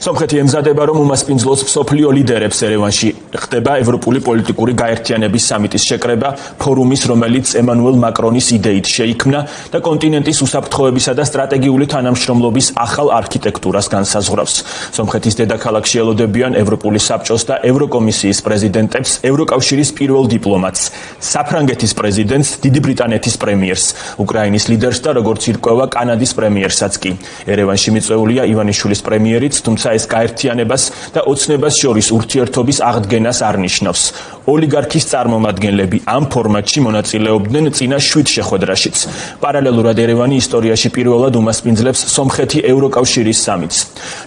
სომხეთი ემზადება, რომ უმასპინძლოს მსოფლიო ლიდერებს ერევანში ხდება ევროპული პოლიტიკური გაერთიანების სამიტის შეკრება, ფორუმის, რომელიც ემანუელ მაკრონის იდეით შეიქმნა და კონტინენტის უსაფრთხოებისა და სტრატეგიული თანამშრომლობის ახალ არქიტექტურას განსაზღვრავს. სომხეთის დედაქალაქში ელოდებიან ევროპული საბჭოს და ევროკომისიის პრეზიდენტებს, ევროკავშირის პირველ დიპლომატს, საფრანგეთის პრეზიდენტს, დიდი ბრიტანეთის პრემიერს, უკრაინის ლიდერს და როგორც ირკვევა კანადის პრემიერსაც კი. ერევანში მიწვეულია ივანიშვილის პრემიერიც, თუმცა ეს გაერთიანებას და ოცნებას შორის ურთიერთობის აღდგენას არ ნიშნავს. ოლიგარქის წარმომადგენლები ამ ფორმატში მონაწილეობდნენ წინა 7 შეხვედრაშიც. პარალელურად ერევანი ისტორიაში პირველად უმასპინძლებს სომხეთი ევროკავშირის სამიტს.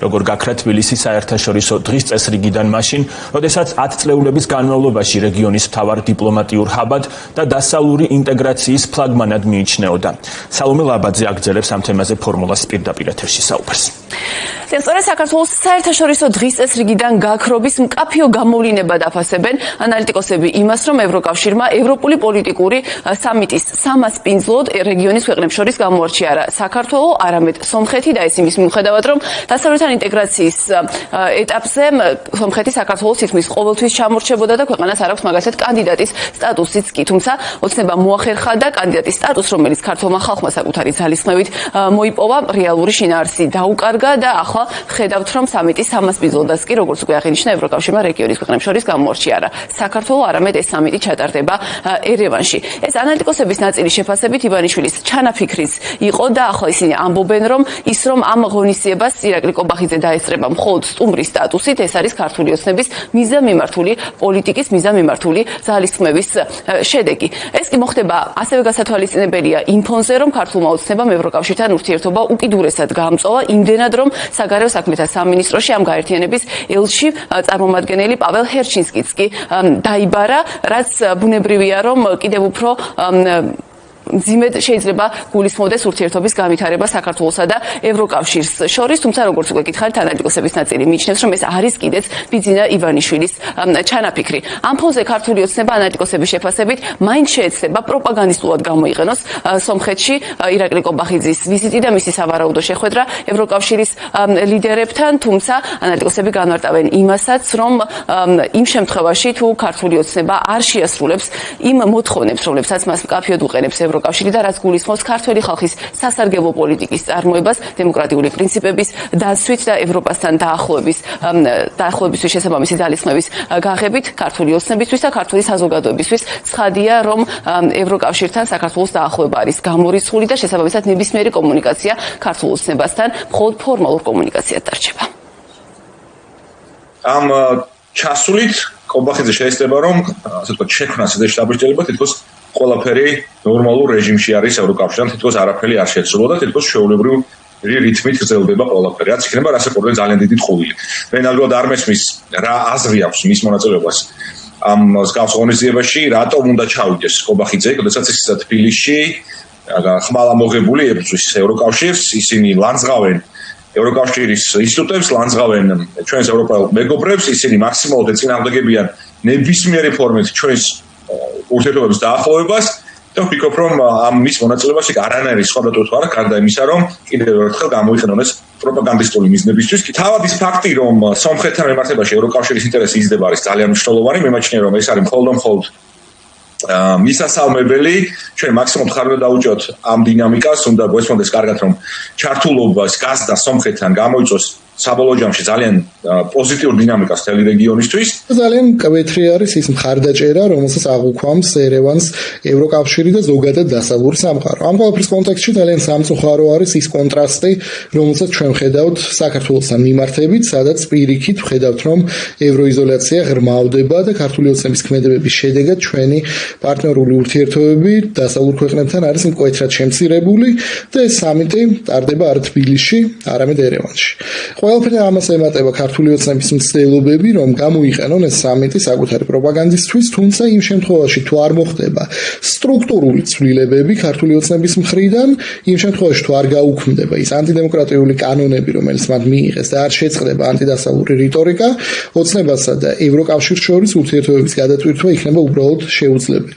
როგორ გაქრა თბილისის საერთაშორისო დღის წესრიგიდან მაშინ, როდესაც 10 წლეულების განმავლობაში რეგიონის მთავარ დიპლომატიურ ჰაბად და დასავლური ინტეგრაციის ფლაგმანად მიიჩნეოდა. სალომე ლაბაძე აგრძელებს ამ თემაზე ფორმულას პირდაპირ ეთერში საუბარს. სწორედ საქართველოს საერთაშორისო დღის წესრიგიდან გაქრობის მკაფიო გამოვლინება დაფასებენ ანალიტიკოსები იმას, რომ ევროკავშირმა ევროპული პოლიტიკური სამიტის სამასპინძლოდ რეგიონის ქვეყნებს შორის გამოარჩია არა საქართველო, არამედ სომხეთი და ეს იმის მიუხედავად, რომ დასავლეთთან ინტეგრაციის ეტაპზე სომხეთი საქართველოს თითქმის ყოველთვის ჩამორჩებოდა და ქვეყანას არ აქვს მაგალითად კანდიდატის სტატუსიც კი, თუმცა ოცნება მოახერხა და კანდიდატის სტატუსს, რომელიც ქართულმა ხალხმა საკუთარი ძალისხმევით მოიპოვა, რეალური შინაარსი დაუკარგა და ახლა ხედავთ, რომ სამიტის სამასპინძლოდაც კი, როგორც უკვე აღინიშნა, ევროკავშირმა რეგიონის ქვეყნებს შორის გამოარჩია არა საქართველო, არამედ ეს სამიტი ჩატარდება ერევანში. ეს ანალიტიკოსების ნაწილი შეფასებით ივანიშვილის ჩანაფიქრიც იყო და ახლა ისინი ამბობენ, რომ ამ ღონისძიებას ირაკლი კობახიძე დაესწრება მხოლოდ სტუმრის სტატუსით, ეს არის ქართული ოცნების მიზანმიმართული პოლიტიკის, მიზანმიმართული ძალისხმევის შედეგი. ეს კი მოხდება ასევე გასათვალისწინებელია იმ ფონზე, რომ ქართულმა ოცნებამ ევროკავშირთან ურთიერთობა უკიდურესად გაამწვავა, იმდენად, რომ საგარეო საქმეთა სამინისტროში ამ გაერთიანების ელჩი წარმომადგენელი პაվել ჰერჩინსკიც კი დაიბარა, რაც ბუნებრივია, რომ კიდევ უფრო მძიმედ შეიძლება გულისხმობდეს ურთიერთობის განვითარება საქართველოსა და ევროკავშირს შორის, თუმცა როგორც უკვე გითხარით, ანალიტიკოსების ნაწილი მიიჩნევს, რომ ეს არის კიდეც ბიძინა ივანიშვილის ჩანაფიქრი. ამ ფონზე ქართული ოცნება ანალიტიკოსების შეფასებით მაინც შეეცდება პროპაგანდისტულად გამოიყენოს სომხეთში ირაკლი კობახიძის ვიზიტი და მისი სავარაუდო შეხვედრა ევროკავშირის ლიდერებთან, თუმცა ანალიტიკოსები განმარტავენ იმასაც, რომ იმ შემთხვევაში თუ ქართული ოცნება არ შეასრულებს იმ მოთხოვნებს, რომლებსაც მას მკაფიოდ უყენებს ევროკავშირი და რაც გულისხმობს ქართველი ხალხის სასარგებლო პოლიტიკის წარმოებას, დემოკრატიული პრინციპების დაცვით და ევროპასთან დაახლოებისთვის შესაბამისი ძალისხმევის გაღებით ქართული ოცნებისთვის და ქართული საზოგადოებისთვის ცხადია, რომ ევროკავშირთან საქართველოს დაახლოება არის გამორიცხული და შესაბამისად ნებისმიერი კომუნიკაცია ქართულ ოცნებასთან მხოლოდ ფორმალურ კომუნიკაციად დარჩება. ამ ჩასულით კობახიძე შეეცდება, რომ ასე ვთქვათ, შექმნას ეს შტაბ-ბიჭდება თითქოს ყველაფერი ნორმალურ რეჟიმში არის ევროკავშირთან, თითქოს არაფერი არ შეცვლოდა და თითქოს ჩვეულებრივი რითმით გრძელდება ყველაფერი. რაც იქნება რასაკვირველია ძალიან დიდი ტყუილი. მე ნამდვილად არ მესმის რა აზრი აქვს მის მონაწილეობას ამ მსგავს ღონისძიებაში, რატომ უნდა ჩავიდეს კობახიძე, როდესაც ის თბილისში ხმალამოღებული ებრძვის ევროკავშირს, ისინი ლანძღავენ ევროკავშირის ინსტიტუტებს, ლანძღავენ ჩვენს ევროპელ მეგობრებს, ისინი მაქსიმალურად ეწინააღმდეგებიან ნებისმიერი ფორმით ჩვენს ურთიერთობების დაახლოებას და ვფიქრობ, რომ ამ მის მონაწილეობაში არანაირი სხვადასხვა თუ არა, გარდა იმისა, რომ კიდევ ერთხელ გამოიყენონ ეს პროპაგანდისტული მიზნებისთვის. თავად ის ფაქტი, რომ სომხეთთან მიმართებაში ევროკავშირის ინტერესი იზრდება, არის ძალიან მნიშვნელოვანი. მე მგონია, რომ ეს არის მხოლოდ მისასალმებელი, ჩვენ მაქსიმუმ ხარ უნდა დაუჭოთ ამ დინამიკას, უნდა გვესმოდეს კარგად, რომ ჩართულობას გაზდა სომხეთთან გამოიწვევს საბოლოო ჯამში ძალიან პოზიტიურ დინამიკას მთელი რეგიონისთვის. ძალიან მკვეთრი არის ის მხარდაჭერა, რომელსაც აღუქვამს ერევანს ევროკავშირი და ზოგადად დასავლური სამყარო. ამ ყველაფრის კონტექსტში ძალიან სამწუხარო არის ის კონტრასტი, რომელსაც ჩვენ ხედავთ საქართველოსთან მიმართებით, სადაც პირიქით ვხედავთ, რომ ევროიზოლაცია ღრმავდება და ქართული ოცნების ქმედებების შედეგად ჩვენი პარტნიორული ურთიერთობები დასავლურ ქვეყნებთან არის მკვეთრად შემცირებული და ეს სამიტი ტარდება არ თბილისში, არამედ ერევანში. ყველაფერი ამას ემატება ქართული ოცნების მცდელობები, რომ გამოიყენონ ეს სამიტი საკუთარი პროპაგანდისთვის, თუმცა იმ შემთხვევაში თუ არ მოხდება სტრუქტურული ცვლილებები ქართული ოცნების მხრიდან, იმ შემთხვევაში თუ არ გაუქმდება ის ანტიდემოკრატიული კანონები, რომელიც მათ მიიღეს და არ შეწყდება ანტიდასავლური რიტორიკა, ოცნებასა და ევროკავშირს შორის ურთიერთობების გადატვირთვა იქნება უბრალოდ შეუძლებელი.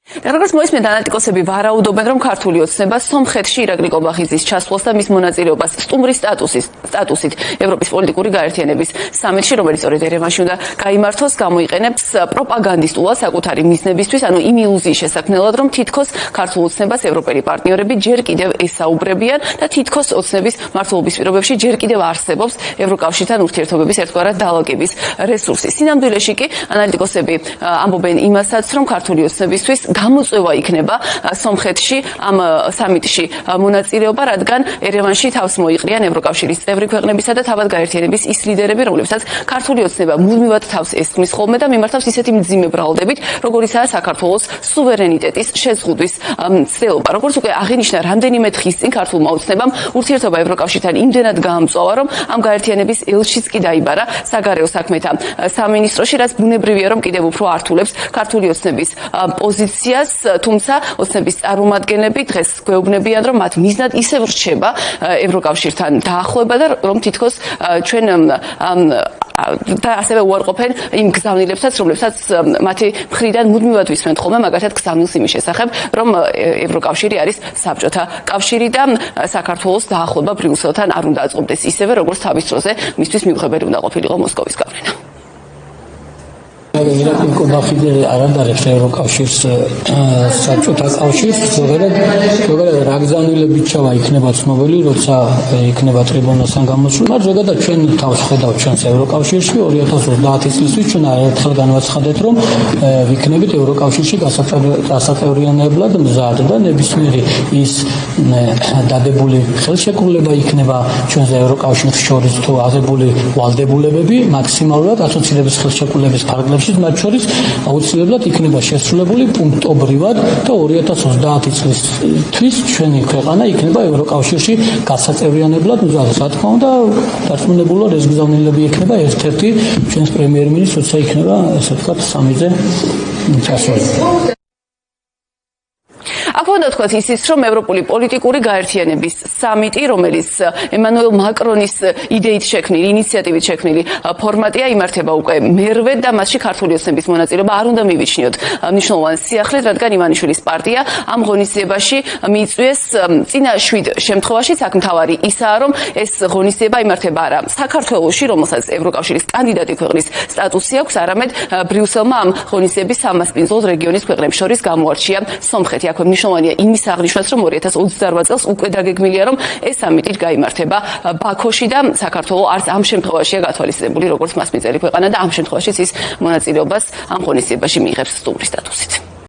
როგორც მოისმენთ, ანალიტიკოსები ვარაუდობენ, რომ ქართული ოცნება სომხეთში ირაკლი კობახიძის ჩასვლას და მის მონაწილეობას სტუმრის სტატუსით ევროპის პოლიტიკური გაერთიანების სამიტში, რომელიც სწორედ ერევანში უნდა გაიმართოს, გამოიყენებს პროპაგანდისტულად საკუთარი მიზნებისთვის, ანუ იმ ილუზიის შესაქმნელად, რომ თითქოს ქართულ ოცნებას ევროპელი პარტნიორები ჯერ კიდევ ესაუბრებიან და თითქოს ოცნების მმართველობის პირობებში ჯერ კიდევ არსებობს ევროკავშირთან ურთიერთობების ერთგვარად დალაგების რესურსი. სინამდვილეში კი ანალიტიკოსები ამბობენ იმასაც, რომ ქართული ოცნებისთვის გამოწვევა იქნება სომხეთში ამ სამიტში მონაწილეობა, რადგან ერევანში თავს მოიყრიან ევროკავშირის წევრი ქვეყნებისა და თავად გაერთიანების ის ლიდერები, რომლებსაც ქართული ოცნება მუდმივად თავს ესხმის ხოლმე და მიმართავს ისეთი მძიმე ბრალდებით, როგორიცაა საქართველოს სუვერენიტეტის შეზღუდვის ცდილობა. როგორც უკვე აღინიშნა, რამდენიმე დღის წინ ქართულმა ოცნებამ ურთიერთობა ევროკავშირთან იმდენად გაამწვავა, რომ ამ გაერთიანების ელჩიც კი დაიბარა საგარეო საქმეთა სამინისტროში, რაც ბუნებრივია, რომ კიდევ უფრო ართულებს ქართული ოცნების პოზიციას, თუმცა ოცნების წარმომადგენლები დღეს გვეუბნებიან, რომ მათ მიზნად ისევ რჩება ევროკავშირთან დაახლოება და რომ თითქოს ჩვენ და ასევე უარყოფენ იმ გზავნილებსაც, რომლებსაც მათი მხრიდან მუდმივად ვისმენთ ხოლმე, მაგალითად გზავნილს იმის შესახებ, რომ ევროკავშირი არის საბჭოთა კავშირი და საქართველოს დაახლოება ბრიუსელთან არ უნდა აწყობდეს ისევე, როგორც თავის დროზე მისთვის მიუღებელი უნდა ყოფილიყო მოსკოვის გავლენა. ირაკლი კობახიძე არ ანდარებს ევროკავშირს, საბჭოთა კავშირს, ზოგადად რა გზავნილებით ჩავა იქნება ცნობილი, როცა იქნება ტრიბუნასთან გამოსვლა. მაგრამ ზოგადად ჩვენ თავს ხედავთ ჩვენს ევროკავშირში 2030 წლისთვის ჩვენ არაერთხელ განვაცხადეთ, რომ ვიქნებით ევროკავშირში გასაწევრიანებლად მზად და ნებისმიერი ის დადებული ხელშეკრულება იქნება ჩვენს ევროკავშირს შორის თუ აღებული ვალდებულებები მაქსიმალურად ასოცირების ხელშეკრულების ფარგლებში მათ შორის აუცილებლად იქნება შესრულებული პუნქტობრივად და 2030 წლისთვის ჩვენი ქვეყანა იქნება ევროკავშირში გასაწევრიანებლად მზად. რა თქმა უნდა, დარწმუნებულად ეს გზავნილები იქნება ერთ-ერთი ჩვენს პრემიერ-მინისტრს, როცა იქნება ასე ვთქვათ სამიზე ჩასვლა. აქ უნდა თქვათ ისიც, რომ ევროპული პოლიტიკური გაერთიანების სამიტი, რომელიც ემანუელ მაკრონის იდეით შექმნილი, ინიციატივით შექმნილი ფორმატია, იმართება უკვე მერვე და მასში ქართული ოცნების მონაწილეობა არ უნდა მივიჩნიოთ მნიშვნელოვან სიახლეს, რადგან ივანიშვილის პარტია ამ ღონისძიებაში მიიწვიეს წინა 7 შემთხვევაშიც. აქ მთავარი ისაა, რომ ეს ღონისძიება იმართება არა საქართველოში, რომელსაც ევროკავშირის კანდიდატი ქვეყნის სტატუსი აქვს, არამედ ბრიუსელმა ამ ღონისძიების სამასპინძლოდ რეგიონის ქვეყნებს შორის გამოარჩია სომხეთი. აქვე მნიშვნელოვანია იმის აღნიშვნაც, რომ 2028 წელს უკვე დაგეგმილია, რომ ეს სამიტი გაიმართება ბაქოში და საქართველოს არც ამ შემთხვევაშია გათვალისწინებული როგორც მასპინძელი ქვეყანა და ამ შემთხვევაშიც ის მონაწილეობას ამ ღონისძიებაში მიიღებს სტუმრის სტატუსით.